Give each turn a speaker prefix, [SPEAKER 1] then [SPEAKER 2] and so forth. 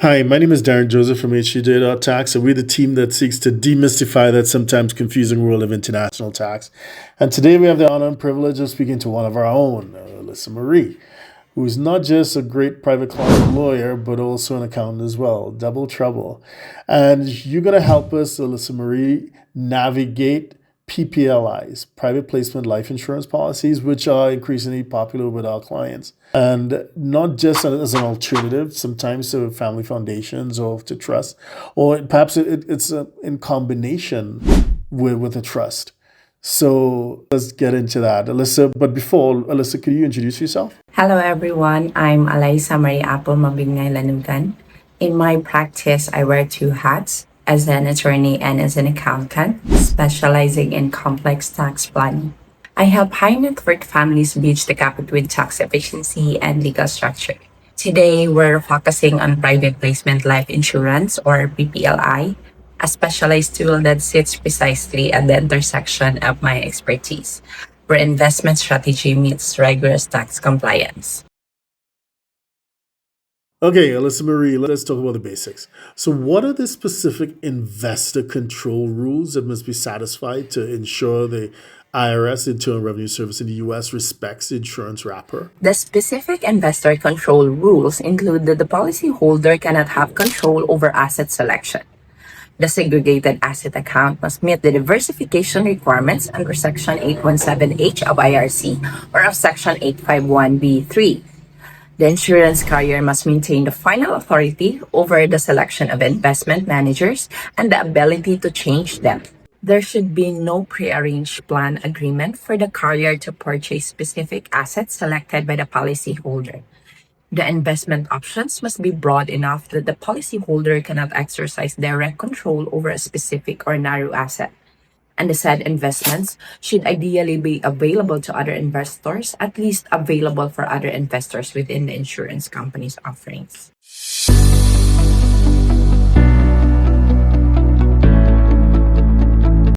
[SPEAKER 1] Hi, my name is Darren Joseph from HCJ Tax, and we're the team that seeks to demystify that sometimes confusing world of international tax. And today we have the honor and privilege of speaking to one of our own, Alyssa Marie, who is not just a great private client lawyer, but also an accountant as well. Double trouble. And you're going to help us, Alyssa Marie, navigate PPLIs, private placement life insurance policies, which are increasingly popular with our clients. And not just as an alternative, sometimes to family foundations or to trust, or perhaps it's in combination with a trust. So let's get into that. Alyssa, but before, Alyssa, could you introduce yourself?
[SPEAKER 2] Hello everyone, I'm Alaysa Marie Apple Mabingay Lanugan. In my practice, I wear two hats as an attorney and as an accountant, specializing in complex tax planning. I help high net worth families bridge the gap between tax efficiency and legal structure. Today, we're focusing on private placement life insurance or PPLI, a specialized tool that sits precisely at the intersection of my expertise, where investment strategy meets rigorous tax compliance.
[SPEAKER 1] Okay, Alyssa Marie, let's talk about the basics. So, what are the specific investor control rules that must be satisfied to ensure the IRS, Internal Revenue Service in the US, respects the insurance wrapper?
[SPEAKER 2] The specific investor control rules include that the policyholder cannot have control over asset selection. The segregated asset account must meet the diversification requirements under Section 817H of IRC or of Section 851B3. The insurance carrier must maintain the final authority over the selection of investment managers and the ability to change them. There should be no prearranged plan agreement for the carrier to purchase specific assets selected by the policyholder. The investment options must be broad enough that the policyholder cannot exercise direct control over a specific or narrow asset. And the said investments should ideally be available to other investors, at least available for other investors within the insurance company's offerings.